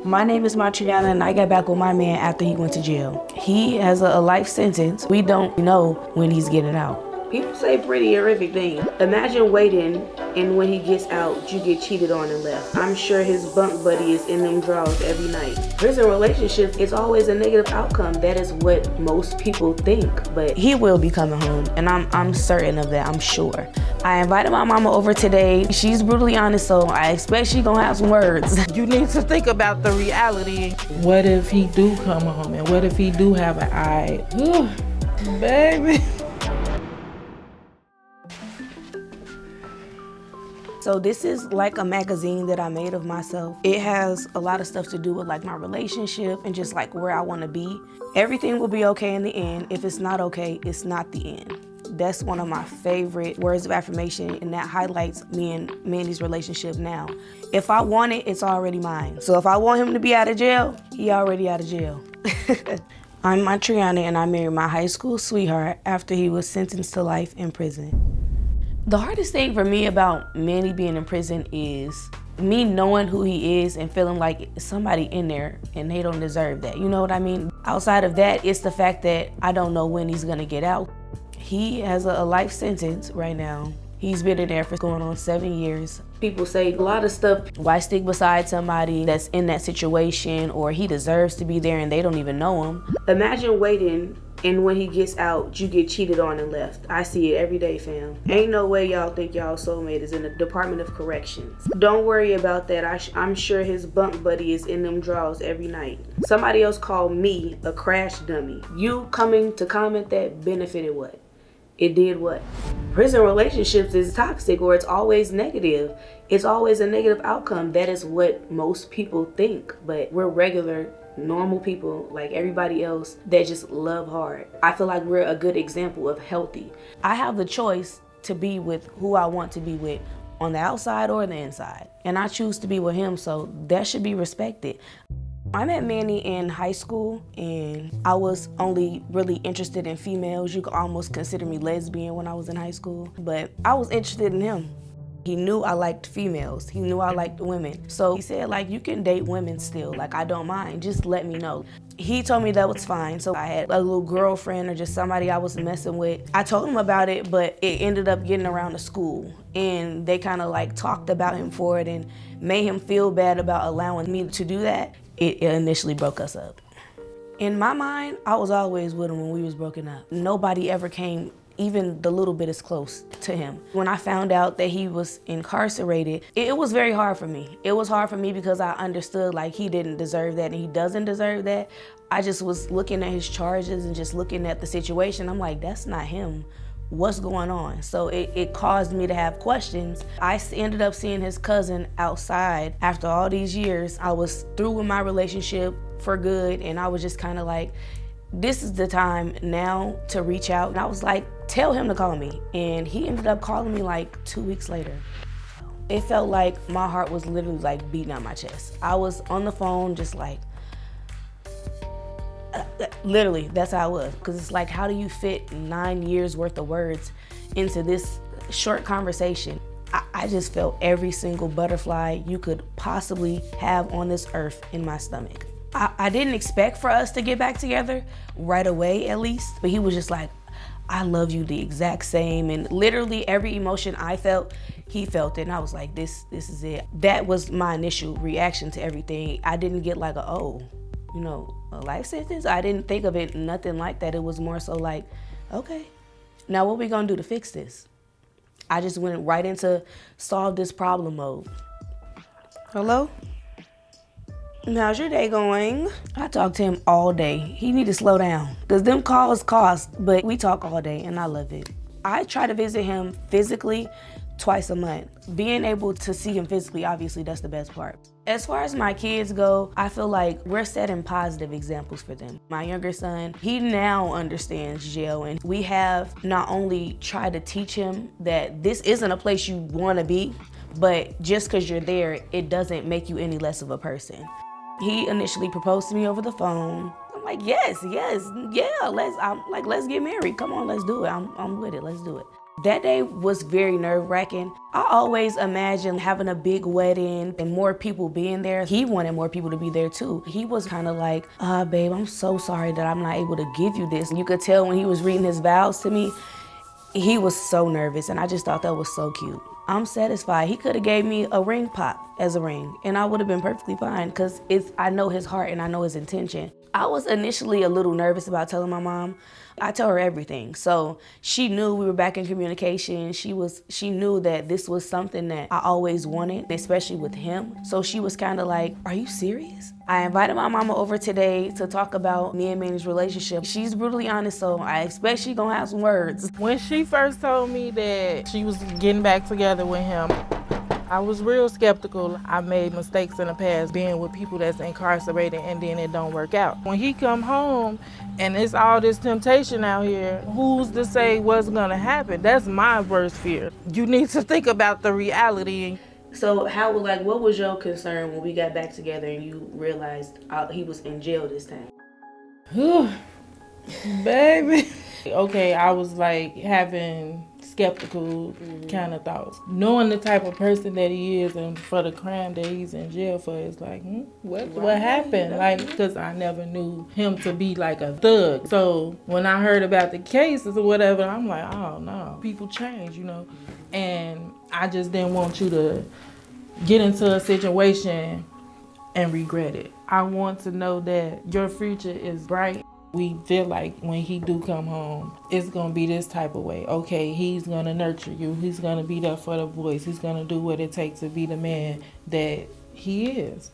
My name is MONTREANNA and I got back with my man after he went to jail. He has a life sentence. We don't know when he's getting out. People say pretty horrific things. Imagine waiting and when he gets out, you get cheated on and left. I'm sure his bunk buddy is in them drawers every night. Prison relationships, it's always a negative outcome. That is what most people think, but he will be coming home and I'm certain of that, I'm sure. I invited my mama over today. She's brutally honest, so I expect she gonna have some words. You need to think about the reality. What if he do come home and what if he do have an eye? Baby. So this is like a magazine that I made of myself. It has a lot of stuff to do with like my relationship and just like where I want to be. Everything will be okay in the end. If it's not okay, it's not the end. That's one of my favorite words of affirmation, and that highlights me and Manny's relationship now. If I want it, it's already mine. So if I want him to be out of jail, he already out of jail. I'm MONTREANNA and I married my high school sweetheart after he was sentenced to life in prison. The hardest thing for me about Manny being in prison is me knowing who he is and feeling like somebody in there and they don't deserve that. You know what I mean? Outside of that, it's the fact that I don't know when he's gonna get out. He has a life sentence right now. He's been in there for going on 7 years. People say a lot of stuff. Why stick beside somebody that's in that situation, or he deserves to be there and they don't even know him? Imagine waiting and when he gets out, you get cheated on and left. I see it every day, fam. Ain't no way y'all think y'all soulmate is in the Department of Corrections. Don't worry about that. I'm sure his bunk buddy is in them drawers every night. Somebody else called me a crash dummy. You coming to comment that benefited what? It did what? Prison relationships is toxic, or it's always negative. It's always a negative outcome. That is what most people think, but we're regular, normal people like everybody else that just love hard. I feel like we're a good example of healthy. I have the choice to be with who I want to be with on the outside or the inside, and I choose to be with him, so that should be respected. I met Manny in high school and I was only really interested in females. You could almost consider me lesbian when I was in high school, but I was interested in him. He knew I liked females. He knew I liked women. So he said, like, you can date women still. Like, I don't mind, just let me know. He told me that was fine. So I had a little girlfriend or just somebody I was messing with. I told him about it, but it ended up getting around the school. And they kind of like talked about him for it and made him feel bad about allowing me to do that. It initially broke us up. In my mind, I was always with him when we was broken up. Nobody ever came even the little bit as close to him. When I found out that he was incarcerated, it was very hard for me. It was hard for me because I understood like he didn't deserve that and he doesn't deserve that. I just was looking at his charges and just looking at the situation. I'm like, that's not him. What's going on? So it caused me to have questions. I ended up seeing his cousin outside after all these years. I was through with my relationship for good, and I was just kind of like, this is the time now to reach out. And I was like, tell him to call me. And he ended up calling me like 2 weeks later. It felt like my heart was literally like beating out my chest. I was on the phone just like, literally, that's how I was. Because it's like, how do you fit 9 years worth of words into this short conversation? I just felt every single butterfly you could possibly have on this earth in my stomach. I didn't expect for us to get back together right away, at least. But he was just like, I love you the exact same. And literally every emotion I felt, he felt it. And I was like, this is it. That was my initial reaction to everything. I didn't get like a life sentence. I didn't think of it nothing like that. It was more so like, okay, now what we gonna do to fix this? I just went right into solve this problem mode. Hello? How's your day going? I talked to him all day. He need to slow down because them calls cost, but we talk all day and I love it. I try to visit him physically twice a month. Being able to see him physically, obviously that's the best part. As far as my kids go, I feel like we're setting positive examples for them. My younger son, he now understands jail, and we have not only tried to teach him that this isn't a place you want to be, but just because you're there, it doesn't make you any less of a person. He initially proposed to me over the phone. I'm like, yes, yeah, let's get married. Come on, let's do it. I'm with it, let's do it. That day was very nerve-wracking. I always imagined having a big wedding and more people being there. He wanted more people to be there too. He was kind of like, babe, I'm so sorry that I'm not able to give you this. And you could tell when he was reading his vows to me, he was so nervous, and I just thought that was so cute. I'm satisfied. He could have gave me a ring pop as a ring, and I would have been perfectly fine because I know his heart and I know his intention. I was initially a little nervous about telling my mom. I tell her everything, so she knew we were back in communication. She knew that this was something that I always wanted, especially with him. So she was kind of like, "Are you serious?" I invited my mama over today to talk about me and Manny's relationship. She's brutally honest, so I expect she's gonna have some words. When she first told me that she was getting back together with him, I was real skeptical. I made mistakes in the past being with people that's incarcerated and then it don't work out. When he come home and it's all this temptation out here, who's to say what's gonna happen? That's my worst fear. You need to think about the reality. So what was your concern when we got back together and you realized he was in jail this time? Baby. Okay, I was like having skeptical kind of thoughts. Knowing the type of person that he is and for the crime that he's in jail for, it's like, what happened? Like, because I never knew him to be like a thug. So when I heard about the cases or whatever, I'm like, oh no, people change, you know? And I just didn't want you to get into a situation and regret it. I want to know that your future is bright. We feel like when he do come home, it's gonna be this type of way. Okay, he's gonna nurture you. He's gonna be there for the boys. He's gonna do what it takes to be the man that he is.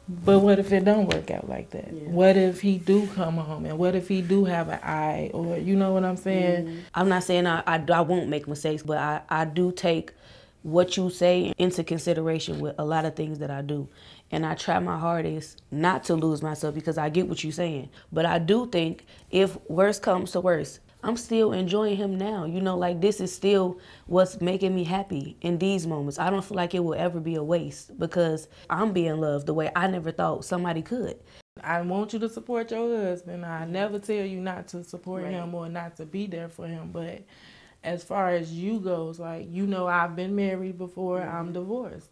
But what if it don't work out like that? Yeah. What if he do come home, and what if he do have an eye, or you know what I'm saying? I'm not saying I won't make mistakes, but I do take what you say into consideration with a lot of things that I do. And I try my hardest not to lose myself because I get what you're saying. But I do think if worse comes to worse, I'm still enjoying him now. You know, like this is still what's making me happy in these moments. I don't feel like it will ever be a waste because I'm being loved the way I never thought somebody could. I want you to support your husband. I never tell you not to support him or not to be there for him. But as far as you goes, like, you know, I've been married before. I'm divorced.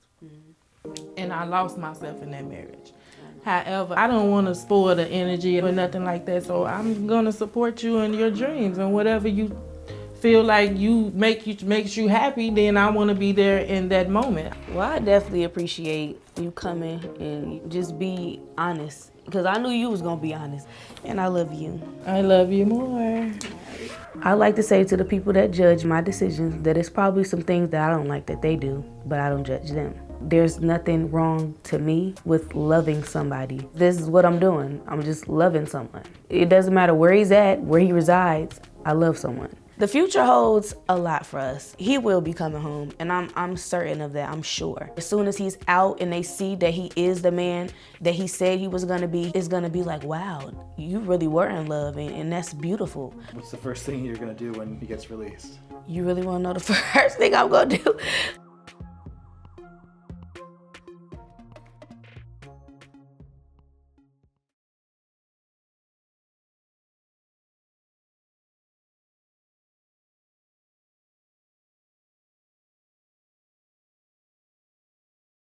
And I lost myself in that marriage. However, I don't want to spoil the energy or nothing like that, so I'm going to support you in your dreams and whatever you feel like makes you happy, then I want to be there in that moment. Well, I definitely appreciate you coming and just be honest because I knew you was going to be honest, and I love you. I love you more. I like to say to the people that judge my decisions that it's probably some things that I don't like that they do, but I don't judge them. There's nothing wrong to me with loving somebody. This is what I'm doing. I'm just loving someone. It doesn't matter where he's at, where he resides, I love someone. The future holds a lot for us. He will be coming home, and I'm certain of that, I'm sure. As soon as he's out and they see that he is the man that he said he was gonna be, it's gonna be like, wow, you really were in love, and that's beautiful. What's the first thing you're gonna do when he gets released? You really wanna know the first thing I'm gonna do?